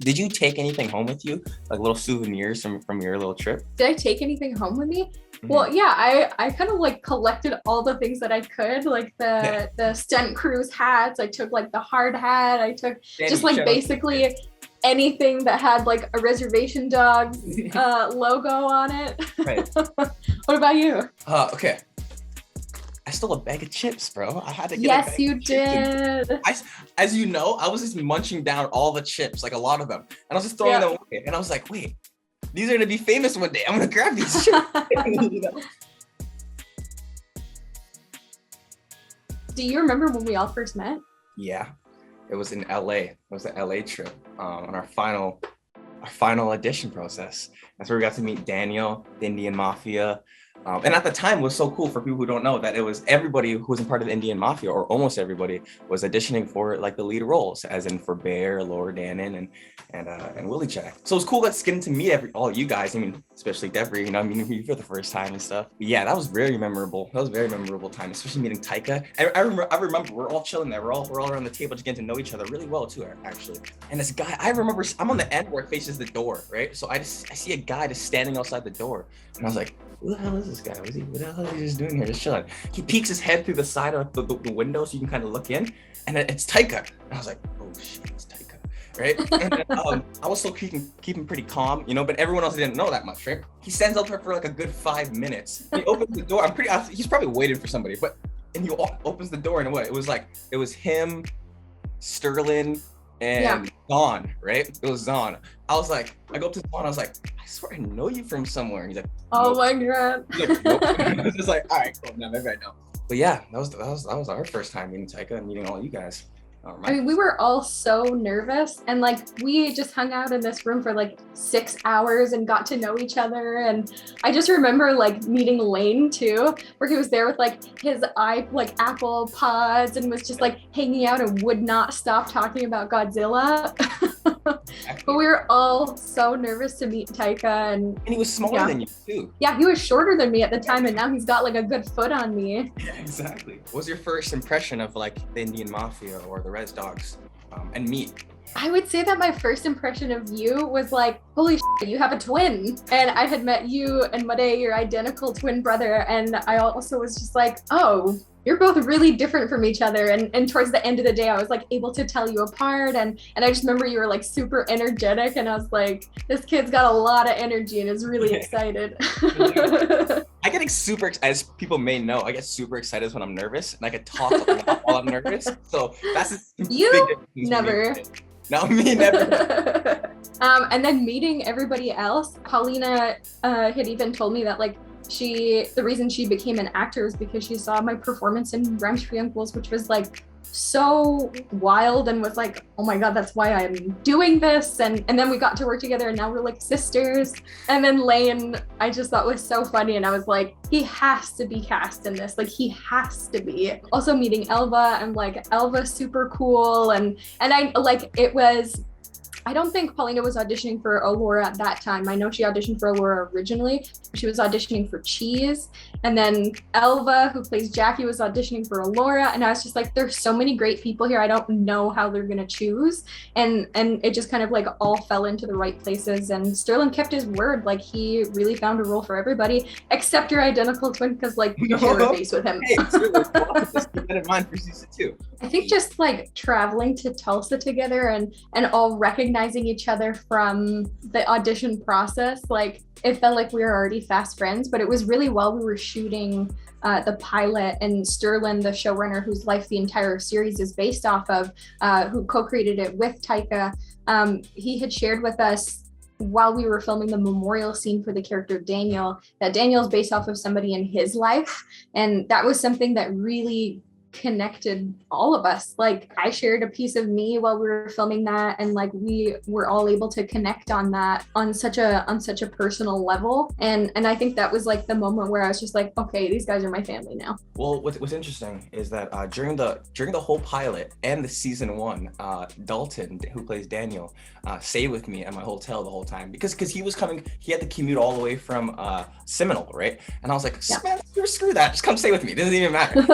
Did you take anything home with you, like little souvenirs from your little trip? Did I take anything home with me? Mm-hmm. Well, yeah, I kind of like collected all the things that I could, like the stunt cruise hats. I took like the hard hat. I took just like basically anything that had like a Reservation Dogs logo on it. Right. What about you? Okay. I stole a bag of chips, bro. I had to get Yes, a bag you of chips. did. As you know, I was just munching down all the chips, like a lot of them. And I was just throwing them away. And I was like, wait, these are gonna be famous one day. I'm gonna grab these chips. You know? Do you remember when we all first met? Yeah, it was in LA. It was the LA trip on our final audition process. That's where we got to meet Daniel, the Indian Mafia. And at the time, it was so cool for people who don't know that it was everybody who was a part of the Indian Mafia, or almost everybody, was auditioning for like the lead roles, as in for Bear, Laura Dannon, and Willie Chai. So it was cool getting to meet all you guys. I mean, especially Devery, you know, meeting you for the first time and stuff. But yeah, that was very memorable. That was a very memorable time, especially meeting Taika. I remember we're all chilling there. We're all around the table just getting to know each other really well too, actually. And this guy, I remember, I'm on the end where it faces the door, right? So I see a guy just standing outside the door, and I was like, who the hell is this guy? What the hell is he just doing here? Just chilling. He peeks his head through the side of the window so you can kind of look in, and it's Taika. And I was like, oh shit, it's Taika, right? And then, I was still keeping pretty calm, you know, but everyone else didn't know that much, right? He stands up there for like a good 5 minutes. He opens the door. He's probably waiting for somebody, and he opens the door, and it was him, Sterling, and Zahn, right? It was Zahn. I was like, I go up to Zahn, I was like, I swear I know you from somewhere. And he's like, nope. Oh my god. Like, nope. I was just like, all right, cool, now maybe I know. But yeah, that was our first time meeting Taika and meeting all you guys. I mean, we were all so nervous, and like we just hung out in this room for like 6 hours and got to know each other. And I just remember like meeting Lane too, where he was there with like his Apple pods and was just like hanging out and would not stop talking about Godzilla. But we were all so nervous to meet Taika, and he was smaller than you too. Yeah, he was shorter than me at the time, and now he's got like a good foot on me. Yeah, exactly. What was your first impression of like the Indian Mafia or the Res Dogs and me? I would say that my first impression of you was like, holy shit, you have a twin. And I had met you and Made, your identical twin brother, and I also was just like, oh, you're both really different from each other. And towards the end of the day, I was like able to tell you apart. And I just remember you were like super energetic, and I was like, this kid's got a lot of energy and is really excited. I get super, as people may know, I get super excited when I'm nervous, and I can talk a lot while I'm nervous. So that's you never. No, me never. And then meeting everybody else, Paulina had even told me that like the reason she became an actor was because she saw my performance in Rhymes for Young Fools, which was like so wild, and was like, oh my god, that's why I'm doing this. And then we got to work together, and now we're like sisters. And then Lane, I just thought was so funny, and I was like, he has to be cast in this, like he has to be. Also meeting Elva, I'm like, Elva's super cool, and I like, it was, I don't think Paulina was auditioning for Allura at that time. I know she auditioned for Allura originally. She was auditioning for Cheese. And then Elva, who plays Jackie, was auditioning for Allura. And I was just like, there's so many great people here. I don't know how they're going to choose. And it just kind of like all fell into the right places. And Sterling kept his word. Like he really found a role for everybody, except your identical twin, because like you share a face with him. Hey, keep that in mind for season 2. I think just like traveling to Tulsa together and all recognizing each other from the audition process, like it felt like we were already fast friends. But it was really while we were shooting the pilot, and Sterling, the showrunner whose life the entire series is based off of, who co-created it with Taika, he had shared with us while we were filming the memorial scene for the character Daniel, that Daniel's based off of somebody in his life. And that was something that really connected all of us. Like I shared a piece of me while we were filming that, and like we were all able to connect on that on such a personal level. And I think that was like the moment where I was just like, okay, these guys are my family now. Well, what's interesting is that during the whole pilot and the season 1, Dalton, who plays Daniel, stayed with me at my hotel the whole time because he was coming. He had to commute all the way from Seminole, right? And I was like, screw that, just come stay with me. It doesn't even matter.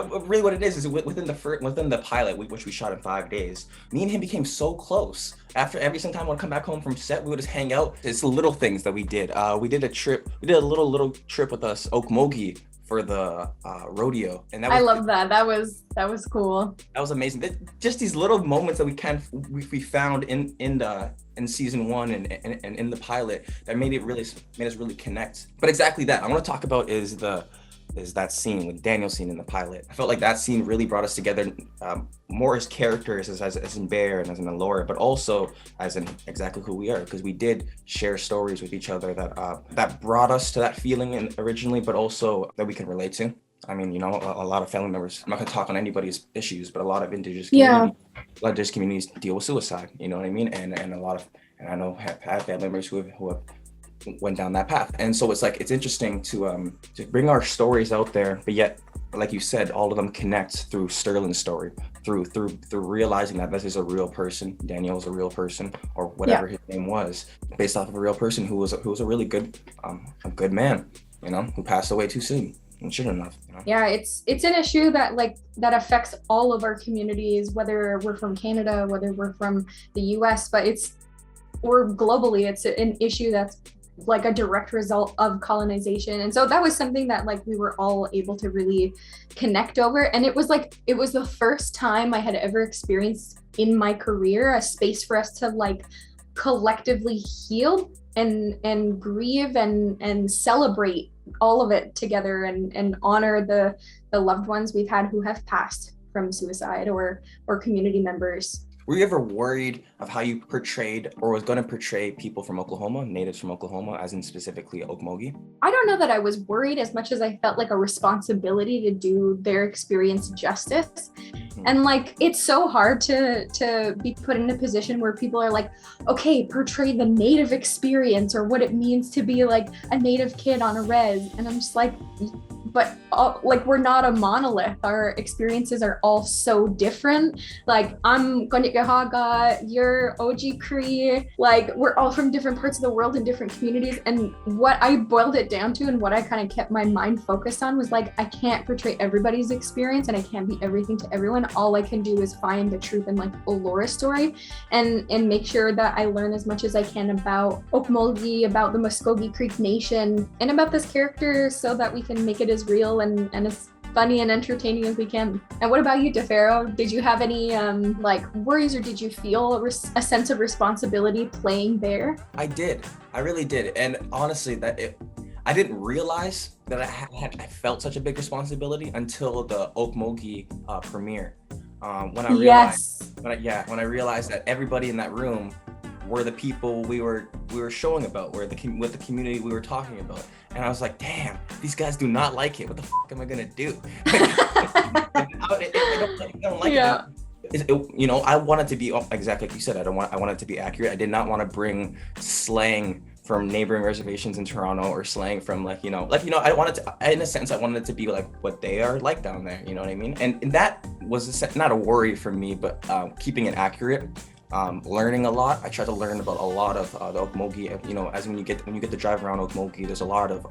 really what it is within the pilot, which we shot in 5 days, me and him became so close. After every single time I would come back home from set, we would just hang out. It's little things that we did. We did a little trip with us Okmulgee for the rodeo, and I love that. That was cool. That was amazing. Just these little moments that we found in season 1 and in the pilot that made us really connect. But exactly that I want to talk about is that scene with Daniel's scene in the pilot. I felt like that scene really brought us together, more as characters, as in Bear and as in Alora, but also as in exactly who we are, because we did share stories with each other that brought us to that feeling originally, but also that we can relate to. I mean, you know, a lot of family members, I'm not going to talk on anybody's issues, but a lot of indigenous communities deal with suicide, you know what I mean? And I know have family members who have went down that path. And so it's interesting to bring our stories out there, but yet, like you said, all of them connect through Sterling's story, through realizing that this is a real person, Daniel is a real person, or whatever his name was, based off of a real person who was a really good a good man, you know, who passed away too soon and shouldn't have, you know? Yeah, it's an issue that affects all of our communities, whether we're from Canada, whether we're from the US, or globally, it's an issue that's like a direct result of colonization. And so that was something that we were all able to really connect over. And it was the first time I had ever experienced in my career a space for us to collectively heal and grieve and celebrate all of it together and honor the loved ones we've had who have passed from suicide or community members. Were you ever worried of how you portrayed or was going to portray people from Oklahoma, natives from Oklahoma, as in specifically Okmulgee? I don't know that I was worried as much as I felt like a responsibility to do their experience justice. And it's so hard to be put in a position where people are like, okay, portray the native experience or what it means to be a native kid on a res. And I'm just but we're not a monolith. Our experiences are all so different. I'm Konikihaga, you're OG Cree. We're all from different parts of the world and different communities. And what I boiled it down to and what I kind of kept my mind focused on was I can't portray everybody's experience and I can't be everything to everyone. All I can do is find the truth in Alora's story and make sure that I learn as much as I can about Okmulgee, about the Muskogee Creek Nation, and about this character so that we can make it as real and as funny and entertaining as we can. And what about you, D'Pharaoh? Did you have any worries, or did you feel a sense of responsibility playing Bear? I did. I really did. And honestly, I didn't realize that I felt such a big responsibility until the Okmulgee premiere. When I realized that everybody in that room were the people we were showing about, with the community we were talking about. And I was like, damn, these guys do not like it. What the fuck am I gonna do? I don't like it. You know, I wanted to be exactly like you said. I wanted to be accurate. I did not want to bring slang from neighboring reservations in Toronto or slang from I wanted to, in a sense, I wanted it to be what they are like down there. You know what I mean? And that was not a worry for me, but keeping it accurate. Learning a lot. I tried to learn about a lot of the Okmulgee. You know, as when you get to drive around Okmulgee, there's a lot of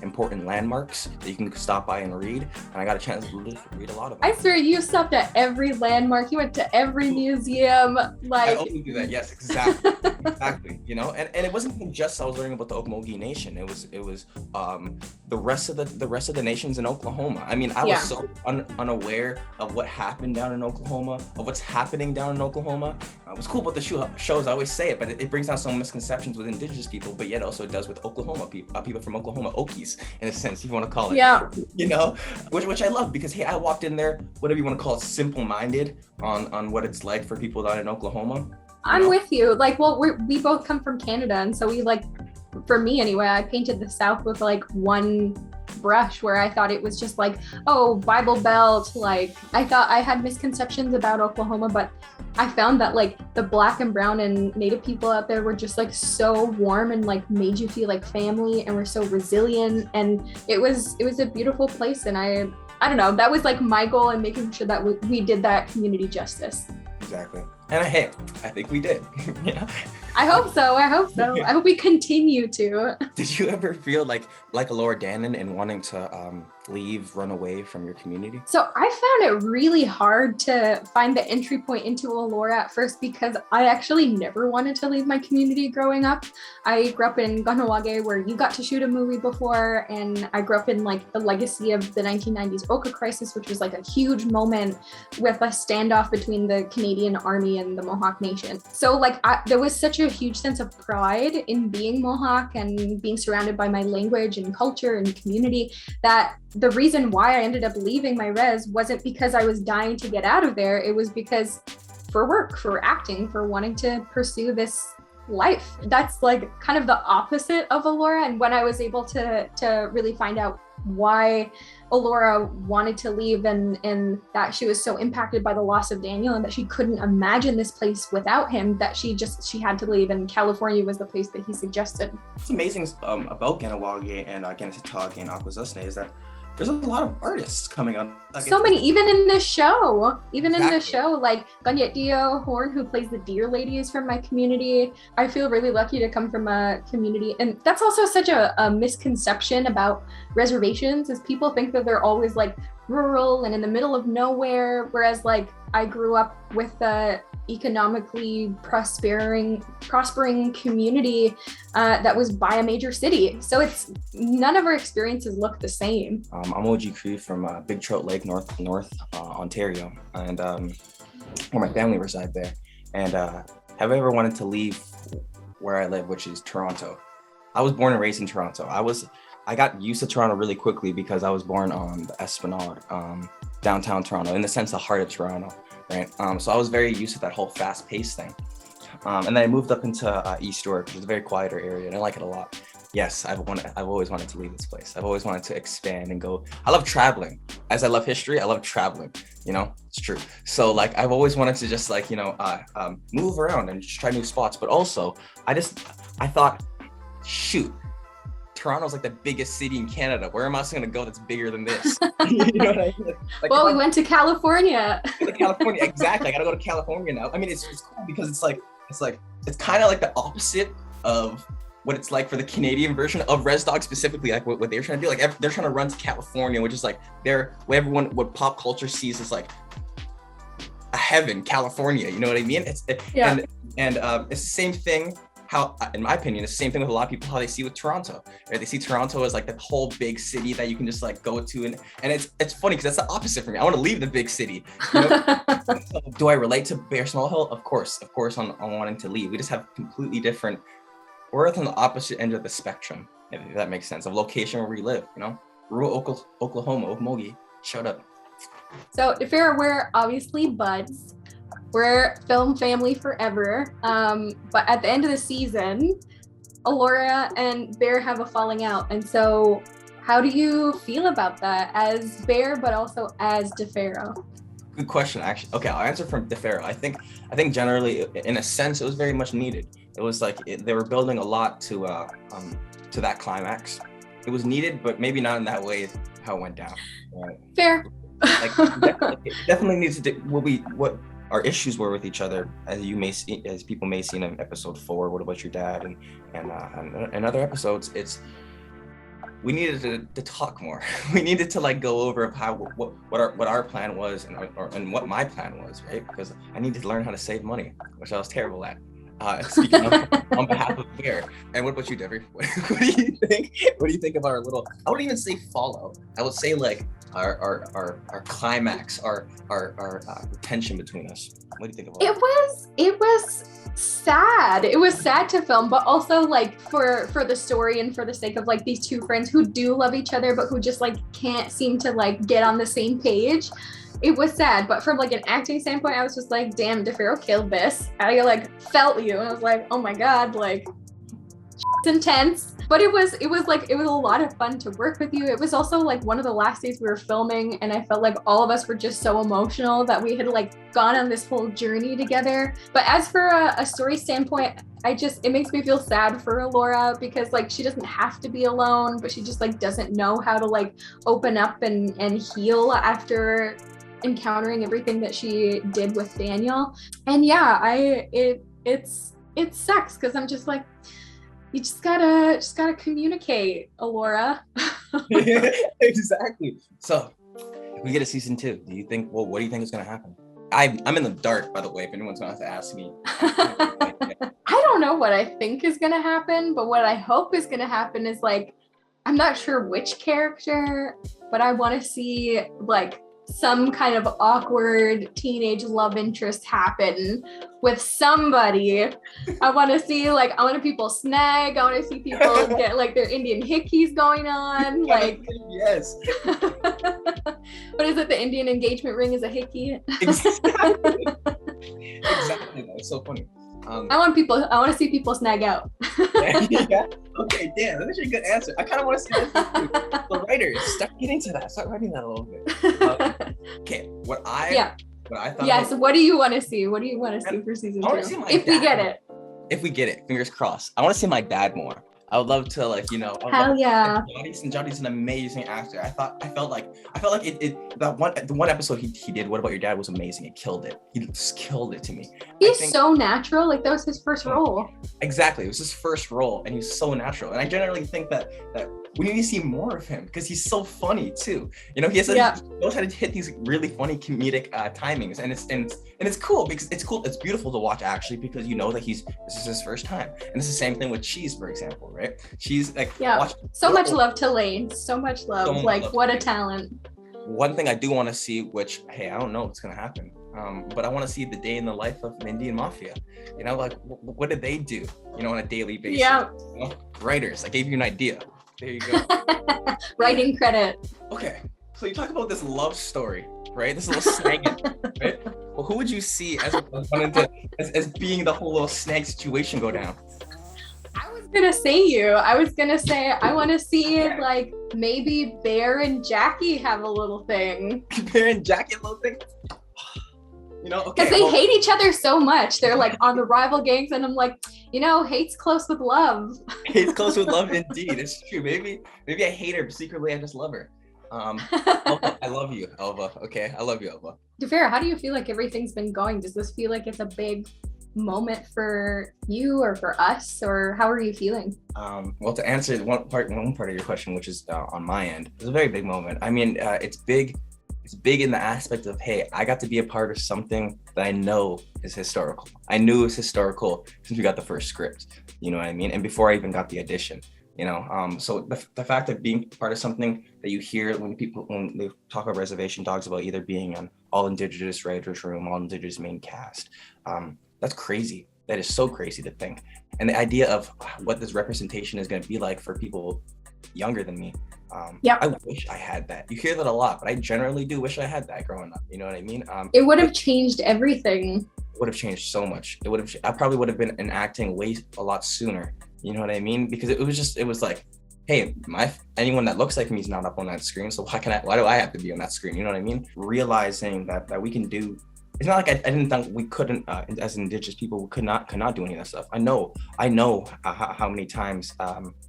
important landmarks that you can stop by and read. And I got a chance to read a lot of them. I swear you stopped at every landmark. You went to every museum. I only do that. Yes, exactly, exactly. You know, and it wasn't even just I was learning about the Okmulgee Nation. It was the rest of the nations in Oklahoma. I mean, I was so unaware of what happened down in Oklahoma, of what's happening down in Oklahoma. What's cool about the shows, I always say it, but it brings down some misconceptions with indigenous people, but yet also it does with Oklahoma people from Oklahoma, Okies, in a sense, if you want to call it. Yeah. You know, which I love because, hey, I walked in there, whatever you want to call it, simple-minded on what it's like for people down in Oklahoma. I'm with you. We both come from Canada, and so we for me anyway, I painted the South with one brush where I thought it was just Bible Belt. I thought I had misconceptions about Oklahoma, but I found that the Black and brown and Native people out there were just so warm and made you feel like family, and were so resilient, and it was a beautiful place. And I don't know, that was my goal in making sure that we did that community justice. Exactly. And I think we did. Yeah. I hope so. I hope we continue to. Did you ever feel like Alora Dannon and wanting to leave, run away from your community? So I found it really hard to find the entry point into Allura at first because I actually never wanted to leave my community growing up. I grew up in Ganawage, where you got to shoot a movie before, and I grew up in like the legacy of the 1990s Oka crisis, which was like a huge moment with a standoff between the Canadian Army and the Mohawk Nation. So like there was such a huge sense of pride in being Mohawk and being surrounded by my language and culture and community that the reason why I ended up leaving my res wasn't because I was dying to get out of there. It was because for work, for acting, for wanting to pursue this life. That's like kind of the opposite of Allura. And when I was able to really find out why Allura wanted to leave and that she was so impacted by the loss of Daniel and that she couldn't imagine this place without him, that she had to leave, and California was the place that he suggested. What's amazing about Ganawage and Ganasitag and Akwesasne is that there's a lot of artists coming on. So many, even in this show, like Ganyet Dio Horn, who plays the deer lady, is from my community. I feel really lucky to come from a community. And that's also such a misconception about reservations, is people think that they're always like rural and in the middle of nowhere. Whereas like I grew up with a economically prospering community that was by a major city. So it's none of our experiences look the same. I'm OG Cree from Big Trout Lake, North Ontario, and where my family reside there. And have I ever wanted to leave where I live, which is Toronto? I was born and raised in Toronto. I got used to Toronto really quickly because I was born on the Esplanade, downtown Toronto, in the sense the heart of Toronto. Right. So I was very used to that whole fast-paced thing. And then I moved up into East York, which is a very quieter area, and I like it a lot. Yes, I've always wanted to leave this place. I've always wanted to expand and go. I love traveling. As I love history, I love traveling. You know, it's true. So like, I've always wanted to just like, move around and just try new spots. But also, I thought, shoot, Toronto's like the biggest city in Canada. Where am I going to go that's bigger than this? You know what I mean? Like, well, we went to California. California, exactly. I got to go to California now. I mean, it's cool because it's kind of like the opposite of what it's like for the Canadian version of Res Dogs, specifically, like what they're trying to do. Like they're trying to run to California, which is like what pop culture sees as like a heaven, California. You know what I mean? It's the same thing. How, in my opinion, it's the same thing with a lot of people, how they see with Toronto. Right? They see Toronto as like the whole big city that you can just like go to. And it's funny because that's the opposite for me. I want to leave the big city. You know? So, do I relate to Bear Smallhill? Of course, on wanting to leave. We just have completely different, we're on the opposite end of the spectrum, if that makes sense, of location where we live, you know? Rural Oklahoma, Okmulgee, shut up. So D'Pharaoh, we're obviously buds. We're film family forever, but at the end of the season, Allura and Bear have a falling out. And so how do you feel about that as Bear, but also as D'Pharaoh? Good question, actually. Okay, I'll answer from D'Pharaoh. I think generally, in a sense, it was very much needed. It was like they were building a lot to that climax. It was needed, but maybe not in that way how it went down. Right? Fair. Like definitely needs to what our issues were with each other, as people may see in episode 4, What About Your Dad, and other episodes. We needed to talk more. We needed to like go over of how what our plan was and what my plan was, right? Because I needed to learn how to save money, which I was terrible at. Speaking of, on behalf of Bear. And what about you, Devery? What do you think? What do you think of our little? I wouldn't even say fallout. I would say like our climax, our tension between us. What do you think of all It was sad. It was sad to film, but also like for the story and for the sake of like these two friends who do love each other, but who just like can't seem to like get on the same page. It was sad, but from like an acting standpoint, I was just like, damn, D'Pharaoh killed this. I like felt you, and I was like, oh my god, like it's intense. But it was a lot of fun to work with you. It was also like one of the last days we were filming, and I felt like all of us were just so emotional that we had like gone on this whole journey together. But as for a story standpoint, it makes me feel sad for Allura, because like she doesn't have to be alone, but she just like doesn't know how to like open up and heal after encountering everything that she did with Daniel. And yeah, it sucks because I'm just like, you just gotta communicate, Allura. Exactly. So if we get a season 2, do you think, well, what do you think is going to happen? I'm in the dark, by the way, if anyone's going to ask me. I don't know what I think is going to happen, but what I hope is going to happen is like, I'm not sure which character, but I want to see like some kind of awkward teenage love interest happen with somebody. I want to see I want people snag. I want to see people get like their Indian hickeys going on. Like, yes. What is it? The Indian engagement ring is a hickey. Exactly. That's so funny. I want to see people snag out. Yeah. Okay, damn, that's actually a good answer. I kind of want to see that too. The writers, start getting to that. Start writing that a little bit. Okay, what I thought. Yeah. So what do you want to see? What do you want to see for season 2? If we get it. If we get it, fingers crossed. I want to see my dad more. I would love to, like, you know. Hell yeah. Johnny's an amazing actor. I felt like the one episode he did, What About Your Dad, was amazing. It killed it. He just killed it to me. He's so natural. Like, that was his first role. Exactly. It was his first role, and he's so natural. And I generally think that we need to see more of him because he's so funny too. You know, he knows how to hit these really funny comedic timings, and it's cool because it's cool. It's beautiful to watch actually, because you know that this is his first time. And it's the same thing with Cheese, for example, right? She's like, so much love to Lane. So much love. What a talent. One thing I do want to see, which, hey, I don't know what's gonna happen, but I want to see the day in the life of an Indian mafia. You know, like what did they do? You know, on a daily basis. Yeah. You know? Writers, I gave you an idea. There you go. Writing credit. Okay, so you talk about this love story, right? This little snagging, right? Well, who would you see as being the whole little snag situation go down? I was gonna say I want to see like maybe Bear and Jackie have a little thing. Bear and Jackie, a little thing. You know, okay. Because they hate each other so much. They're like on the rival gangs, and I'm like, you know, hate's close with love. Hate's close with love, indeed. It's true. Maybe I hate her, but secretly I just love her. Elva, I love you, Elva. Okay, I love you, Elva. D'Pharaoh, how do you feel like everything's been going? Does this feel like it's a big moment for you or for us, or how are you feeling? Well, to answer one part of your question, which is on my end, it's a very big moment. I mean, it's big. It's big in the aspect of, hey, I got to be a part of something that I know is historical. I knew it was historical since we got the first script, you know what I mean? And before I even got the audition, you know? So the fact of being part of something that you hear when they talk about Reservation Dogs, about either being an all Indigenous writers room, all Indigenous main cast, that's crazy. That is so crazy to think. And the idea of what this representation is going to be like for people younger than me. I wish I had that. You hear that a lot, but I generally do wish I had that growing up. You know what I mean? It would have changed everything. It would have changed so much. I probably would have been in acting a lot sooner. You know what I mean? Because it was like, hey, anyone that looks like me is not up on that screen. So why do I have to be on that screen? You know what I mean? Realizing that we can do. It's not like I didn't think we couldn't, as Indigenous people, we could not do any of that stuff. I know how many times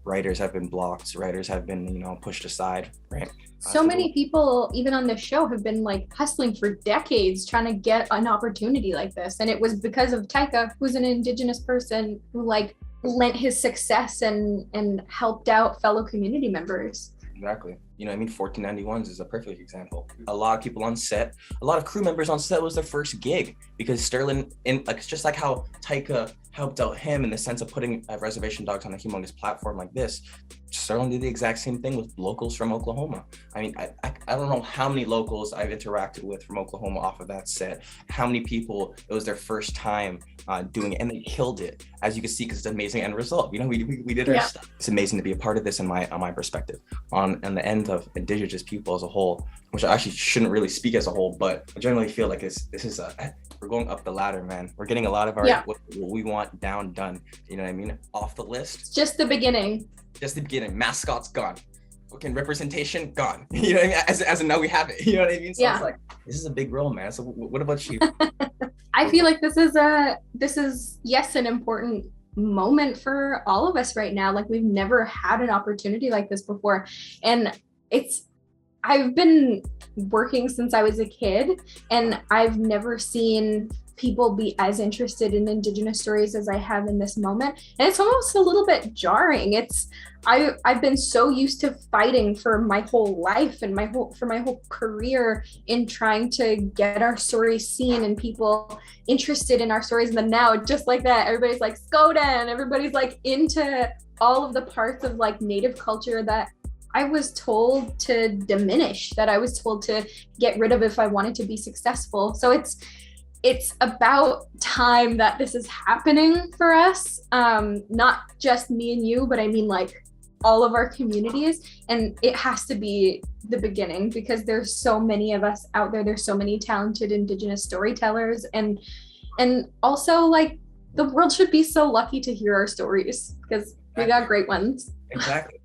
writers have been blocked, writers have been, you know, pushed aside, right? So many people, even on this show, have been like hustling for decades trying to get an opportunity like this. And it was because of Taika, who's an Indigenous person, who like lent his success and helped out fellow community members. Exactly. You know, I mean, 1491s is a perfect example. A lot of people on set, a lot of crew members on set was their first gig, because Sterling, it's just like how Taika helped out him in the sense of putting Reservation Dogs on a humongous platform like this. Sterling did the exact same thing with locals from Oklahoma. I mean, I don't know how many locals I've interacted with from Oklahoma off of that set, how many people it was their first time doing it, and they killed it, as you can see, because it's an amazing end result. You know, we did our stuff. It's amazing to be a part of this in my perspective, on the end of Indigenous people as a whole, which I actually shouldn't really speak as a whole, but I generally feel like we're going up the ladder, man. We're getting a lot of our what we want done. You know what I mean? Off the list. It's just the beginning. Just the beginning. Mascots gone. Okay, representation gone. You know what I mean? As of now, we have it. You know what I mean? So it's like, this is a big role, man. So what about you? I feel like this is yes, an important moment for all of us right now. Like, we've never had an opportunity like this before, and I've been working since I was a kid, and I've never seen people be as interested in Indigenous stories as I have in this moment. And it's almost a little bit jarring. I've been so used to fighting for my whole life and my whole career in trying to get our stories seen and people interested in our stories. And then now, just like that, everybody's like Skoda, and everybody's like into all of the parts of like Native culture that I was told to diminish, that I was told to get rid of if I wanted to be successful. So it's about time that this is happening for us. Not just me and you, but I mean like all of our communities. And it has to be the beginning, because there's so many of us out there. There's so many talented Indigenous storytellers. And also like the world should be so lucky to hear our stories, because we got great ones. Exactly.